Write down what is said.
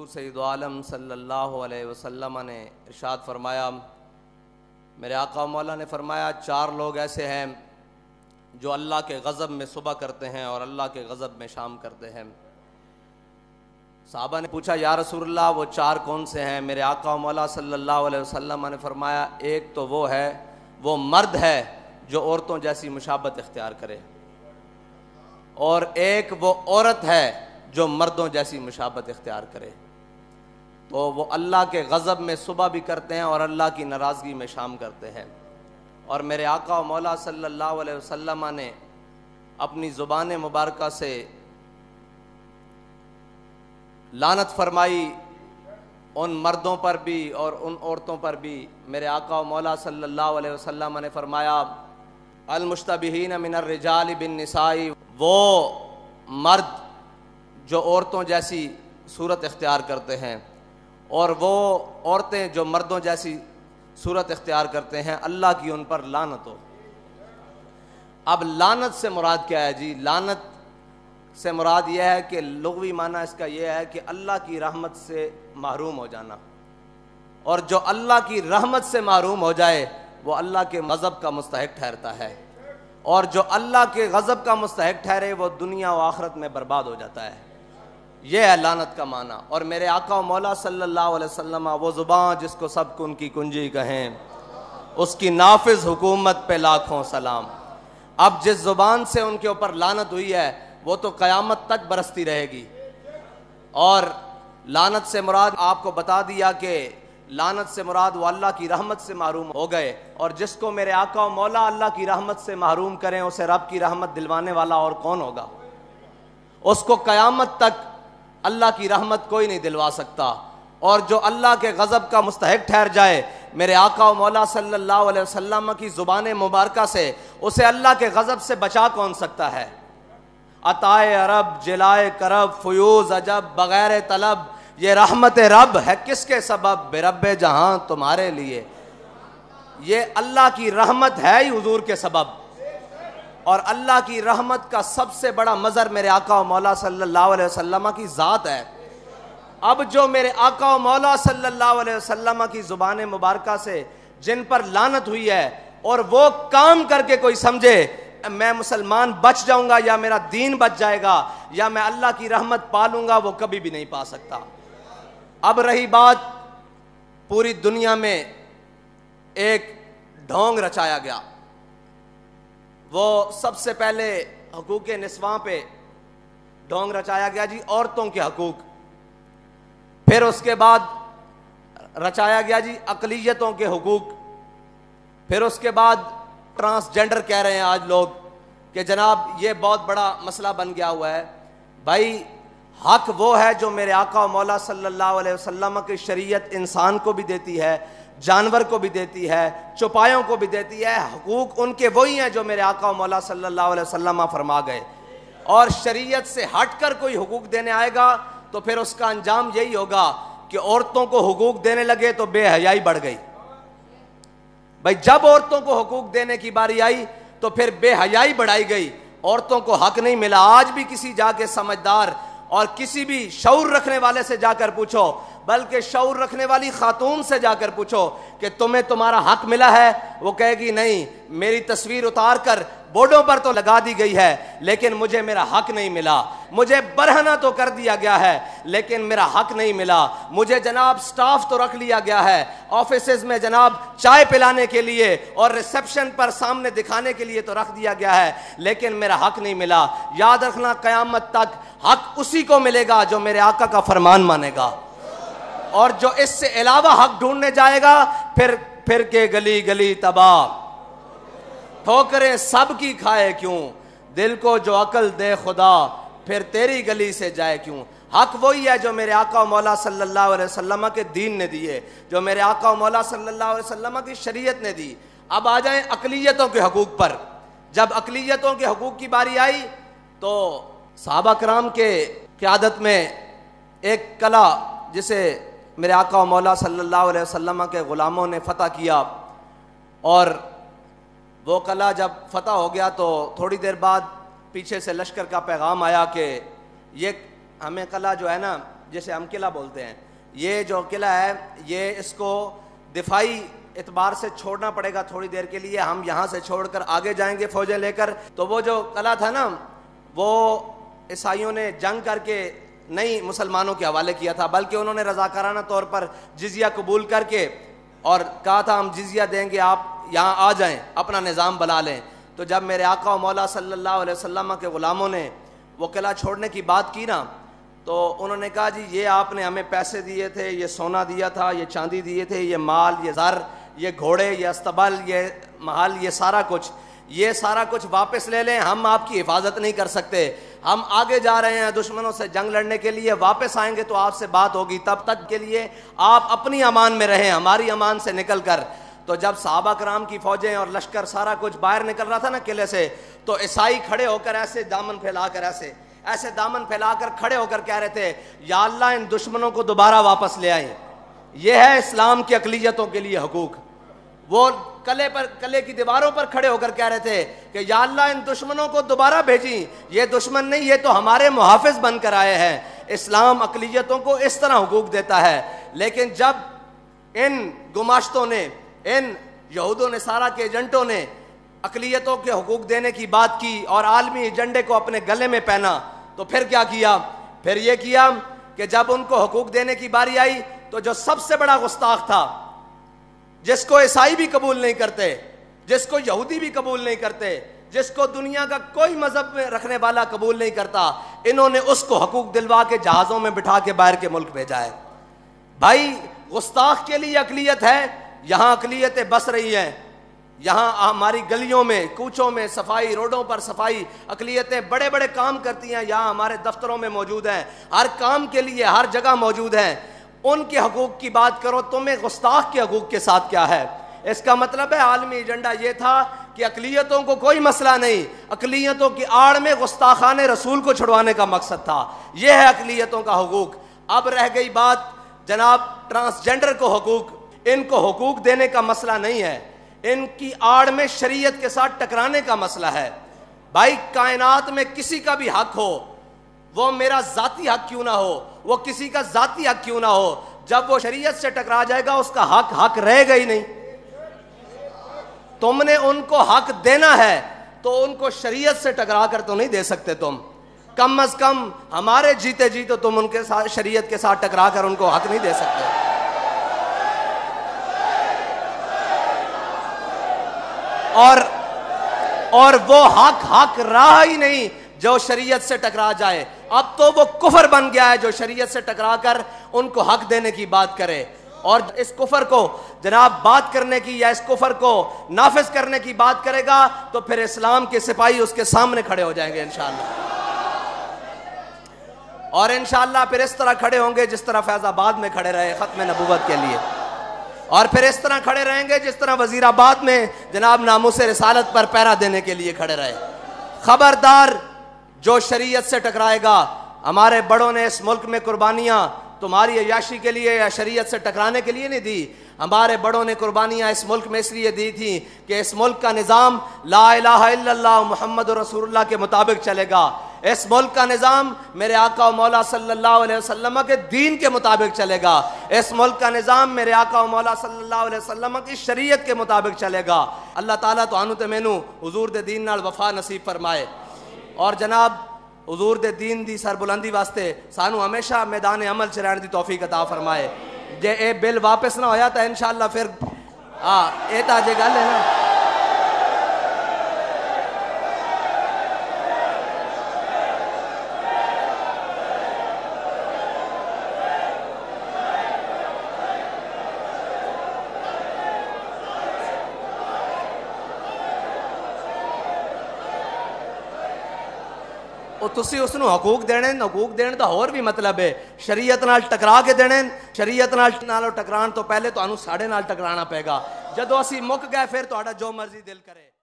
سید عالم صلی اللہ علیہ وسلم نے ارشاد فرمایا، میرے آقا و مولا نے فرمایا 4 لوگ ایسے ہیں جو اللہ کے غضب میں صبح کرتے ہیں اور اللہ کے غضب میں شام کرتے ہیں۔ صحابہ نے پوچھا یا رسول اللہ وہ 4 کون سے ہیں؟ میرے آقا و مولا صلی اللہ علیہ وسلم نے فرمایا ایک تو وہ مرد ہے جو عورتوں جیسی مشابہت اختیار کرے، اور ایک وہ عورت ہے جو مردوں جیسی مشابہت اختیار کرے۔ تو وہ اللہ کے غضب میں صبح بھی کرتے ہیں اور اللہ کی ناراضگی میں شام کرتے ہیں۔ اور میرے آقا و مولا صلی اللہ علیہ وسلم نے اپنی زبان مبارکہ سے لعنت فرمائی ان مردوں پر بھی اور ان عورتوں پر بھی۔ میرے آقا و مولا صلی اللہ علیہ وسلم نے فرمایا المشتبہین من الرجال بالنساء، وہ مرد جو عورتوں جیسی صورت اختیار کرتے ہیں اور وہ عورتیں جو مردوں جیسی صورت اختیار کرتے ہیں، اللہ کی ان پر لعنت ہو۔ اب لعنت سے مراد کیا ہے جی؟ لعنت سے مراد یہ ہے کہ لغوی معنی اس کا یہ ہے کہ اللہ کی رحمت سے محروم ہو جانا، اور جو اللہ کی رحمت سے محروم ہو جائے وہ اللہ کے غضب کا مستحق ٹھہرتا ہے، اور جو اللہ کے غضب کا مستحق ٹھہرے وہ دنیا و آخرت میں برباد ہو جاتا ہے۔ یہ ہے لعنت کا معنی۔ اور میرے آقا و مولا صلی اللہ علیہ وسلم وہ زبان جس کو سب کن کی کنجی کہیں، اس کی نافذ حکومت پہ لاکھوں سلام۔ اب جس زبان سے ان کے اوپر لعنت ہوئی ہے وہ تو قیامت تک برستی رہے گی۔ اور لعنت سے مراد آپ کو بتا دیا کہ لعنت سے مراد وہ اللہ کی رحمت سے محروم ہو گئے، اور جس کو میرے آقا و مولا اللہ کی رحمت سے محروم کریں اسے رب کی رحمت دلوانے والا اور کون ہوگا؟ اس کو قیامت تک اللہ کی رحمت کوئی نہیں دلوا سکتا۔ اور جو اللہ کے غضب کا مستحق ٹھہر جائے، میرے آقا و مولا صلی اللہ علیہ وسلم کی زبان مبارکہ سے اسے اللہ کے غضب سے بچا کون سکتا ہے؟ عطائے عرب، جلائے کرب، فیوز عجب، بغیر طلب، یہ رحمت رب ہے کس کے سبب؟ برب جہاں تمہارے لیے۔ یہ اللہ کی رحمت ہے ہی حضور کے سبب، اور اللہ کی رحمت کا سب سے بڑا مظہر میرے آقا و مولا صلی اللہ علیہ وسلم کی ذات ہے۔ اب جو میرے آقا و مولا صلی اللہ علیہ وسلم کی زبان مبارکہ سے جن پر لعنت ہوئی ہے، اور وہ کام کر کے کوئی سمجھے میں مسلمان بچ جاؤں گا یا میرا دین بچ جائے گا یا میں اللہ کی رحمت پالوں گا، وہ کبھی بھی نہیں پا سکتا۔ اب رہی بات، پوری دنیا میں ایک ڈھونگ رچایا گیا۔ وہ سب سے پہلے حقوق نسواں پہ ڈھونگ رچایا گیا جی، عورتوں کے حقوق۔ پھر اس کے بعد رچایا گیا جی اقلیتوں کے حقوق۔ پھر اس کے بعد ٹرانسجنڈر کہہ رہے ہیں آج لوگ کہ جناب یہ بہت بڑا مسئلہ بن گیا ہوا ہے۔ بھائی حق وہ ہے جو میرے آقا و مولا صلی اللہ علیہ وسلم کی شریعت انسان کو بھی دیتی ہے، جانور کو بھی دیتی ہے، چوپایوں کو بھی دیتی ہے۔ حقوق ان کے وہی ہیں جو میرے آقا و مولا صلی اللہ علیہ وسلم فرما گئے، اور شریعت سے ہٹ کر کوئی حقوق دینے آئے گا تو پھر اس کا انجام یہی ہوگا کہ عورتوں کو حقوق دینے لگے تو بے حیائی بڑھ گئی۔ بھائی جب عورتوں کو حقوق دینے کی باری آئی تو پھر بے حیائی بڑھائی گئی، عورتوں کو حق نہیں ملا۔ آج بھی کسی جا کے سمجھدار اور کسی بھی شعور رکھنے والے سے جا کر پوچھو، بلکہ شعور رکھنے والی خاتون سے جا کر پوچھو کہ تمہیں تمہارا حق ملا ہے، وہ کہے گی نہیں، میری تصویر اتار کر بورڈوں پر تو لگا دی گئی ہے لیکن مجھے میرا حق نہیں ملا۔ مجھے برہنہ تو کر دیا گیا ہے لیکن میرا حق نہیں ملا۔ مجھے جناب سٹاف تو رکھ لیا گیا ہے آفیسز میں، جناب چائے پلانے کے لیے اور ریسیپشن پر سامنے دکھانے کے لیے تو رکھ دیا گیا ہے لیکن میرا حق نہیں ملا۔ یاد رکھنا قیامت تک حق اسی کو ملے گا جو میرے آقا کا فرمان مانے گا، اور جو اس سے علاوہ حق ڈھونڈنے جائے گا پھر کے گلی گلی تباہ، ٹھوکریں سب کی کھائے کیوں، دل کو جو عقل دے خدا پھر تیری گلی سے جائے کیوں۔ حق وہی ہے جو میرے آقا و مولا صلی اللہ علیہ وسلم کے دین نے دیے، جو میرے آقا و مولا صلی اللہ علیہ وسلم کی شریعت نے دی۔ اب آ جائیں اقلیتوں کے حقوق پر۔ جب اقلیتوں کے حقوق کی باری آئی تو صحابہ کرام کے قیادت میں ایک قلعہ جسے میرے آقا و مولا صلی اللہ علیہ وسلم کے غلاموں نے فتح کیا، اور وہ قلعہ جب فتح ہو گیا تو تھوڑی دیر بعد پیچھے سے لشکر کا پیغام آیا کہ یہ ہمیں قلعہ جو ہے نا جسے ہم قلعہ بولتے ہیں، یہ جو قلعہ ہے یہ اس کو دفاعی اعتبار سے چھوڑنا پڑے گا تھوڑی دیر کے لیے. ہم یہاں سے چھوڑ کر آگے جائیں گے فوجیں لے کر. تو وہ جو قلعہ تھا نا وہ عیسائیوں نے جنگ کر کے نہیں مسلمانوں کے حوالے کیا تھا، بلکہ انہوں نے رضاکارانہ طور پر جزیہ قبول کر کے اور کہا تھا ہم جزیہ دیں گے، آپ یہاں آ جائیں، اپنا نظام بنا لیں. تو جب میرے آقا و مولا صلی اللہ علیہ وسلم کے غلاموں نے وہ قلعہ چھوڑنے کی بات کی نا تو انہوں نے کہا جی یہ آپ نے ہمیں پیسے دیے تھے، یہ سونا دیا تھا، یہ چاندی دیے تھے، یہ مال، یہ زر، یہ گھوڑے، یہ استبل، یہ محل، یہ سارا کچھ واپس لے لیں، ہم آپ کی حفاظت نہیں کر سکتے. ہم آگے جا رہے ہیں دشمنوں سے جنگ لڑنے کے لیے، واپس آئیں گے تو آپ سے بات ہوگی، تب تک کے لیے آپ اپنی امان میں رہیں، ہماری امان سے نکل کر. تو جب صحابہ کرام کی فوجیں اور لشکر سارا کچھ باہر نکل رہا تھا نا قلعے سے، تو عیسائی کھڑے ہو کر ایسے دامن پھیلا کر ایسے دامن پھیلا کر کھڑے ہو کر کہہ رہے تھے یا اللہ ان دشمنوں کو دوبارہ واپس لے آئیں. یہ ہے اسلام کی اقلیتوں کے لیے حقوق. وہ قلعے کی دیواروں پر کھڑے ہو کر کہہ رہے تھے کہ یا اللہ ان دشمنوں کو دوبارہ بھیجیں، یہ دشمن نہیں، یہ تو ہمارے محافظ بن کر آئے ہیں. اسلام اقلیتوں کو اس طرح حقوق دیتا ہے. لیکن جب ان گماشتوں نے، ان یہود و نصارہ کے ایجنٹوں نے اقلیتوں کے حقوق دینے کی بات کی اور عالمی ایجنڈے کو اپنے گلے میں پہنا تو پھر کیا کیا؟ پھر یہ کیا کہ جب ان کو حقوق دینے کی باری آئی تو جو سب سے بڑا گستاخ تھا، جس کو عیسائی بھی قبول نہیں کرتے، جس کو یہودی بھی قبول نہیں کرتے، جس کو دنیا کا کوئی مذہب میں رکھنے والا قبول نہیں کرتا، انہوں نے اس کو حقوق دلوا کے جہازوں میں بٹھا کے باہر کے ملک بھیجا ہے. بھائی گستاخ کے لیے اقلیت ہے، یہاں اقلیتیں بس رہی ہیں، یہاں ہماری گلیوں میں، کوچوں میں صفائی، روڈوں پر صفائی، اقلیتیں بڑے بڑے کام کرتی ہیں، یہاں ہمارے دفتروں میں موجود ہیں، ہر کام کے لیے ہر جگہ موجود ہیں. ان کے حقوق کی بات کرو، تمہیں گستاخ کے حقوق کے ساتھ کیا ہے؟ اس کا مطلب ہے عالمی ایجنڈا یہ تھا کہ اقلیتوں کو کوئی مسئلہ نہیں، اقلیتوں کی آڑ میں گستاخان رسول کو چھڑوانے کا مقصد تھا. یہ ہے اقلیتوں کا حقوق. اب رہ گئی بات جناب ٹرانسجنڈر کو حقوق. ان کو حقوق دینے کا مسئلہ نہیں ہے، ان کی آڑ میں شریعت کے ساتھ ٹکرانے کا مسئلہ ہے. بھائی کائنات میں کسی کا بھی حق ہو، وہ میرا ذاتی حق کیوں نہ ہو، وہ کسی کا ذاتی حق کیوں نہ ہو، جب وہ شریعت سے ٹکرا جائے گا اس کا حق رہے گا ہی نہیں. تم نے ان کو حق دینا ہے تو ان کو شریعت سے ٹکرا کر تو نہیں دے سکتے. تم کم از کم ہمارے جیتے جی تو تم ان کے ساتھ شریعت کے ساتھ ٹکرا کر ان کو حق نہیں دے سکتے. اور وہ حق رہا ہی نہیں جو شریعت سے ٹکرا جائے. اب تو وہ کفر بن گیا ہے جو شریعت سے ٹکرا کر ان کو حق دینے کی بات کرے. اور اس کفر کو جناب بات کرنے کی یا اس کفر کو نافذ کرنے کی بات کرے گا تو پھر اسلام کے سپاہی اس کے سامنے کھڑے ہو جائیں گے انشاءاللہ. اور انشاءاللہ پھر اس طرح کھڑے ہوں گے جس طرح فیض آباد میں کھڑے رہے ختم نبوت کے لیے، اور پھر اس طرح کھڑے رہیں گے جس طرح وزیر آباد میں جناب ناموس رسالت پر پہرا دینے کے لیے کھڑے رہے. خبردار جو شریعت سے ٹکرائے گا. ہمارے بڑوں نے اس ملک میں قربانیاں تمہاری عیاشی کے لیے یا شریعت سے ٹکرانے کے لیے نہیں دی. ہمارے بڑوں نے قربانیاں اس ملک میں اس لیے دی تھی کہ اس ملک کا نظام لا الہ الا اللہ محمد رسول اللہ کے مطابق چلے گا. اس ملک کا نظام میرے آقا و مولا صلی اللہ علیہ وسلم کے دین کے مطابق چلے گا. اس ملک کا نظام میرے آقا و مولا صلی اللہ علیہ وسلم کی شریعت کے مطابق چلے گا. اللہ تعالیٰ تو آنو تے مینو حضور دے دین نال وفا نصیب فرمائے. اور جناب حضور دے دین دی سربلندی واسطے سانو ہمیشہ میدان عمل چ رہن دی توفیق عطا فرمائے. جے اے بل واپس نہ ہویا تو انشاءاللہ پھر اے تا جے گل ہے نا. تسی اس نو حقوق دینے دا اور بھی مطلب ہے شریعت نال ٹکرا کے دینے. شریعت نال ٹکران تو پہلے تو انو ساڑے نال ٹکرانا پے گا. جدو اسی مک گئے پھر تو جو مرضی دل کرے.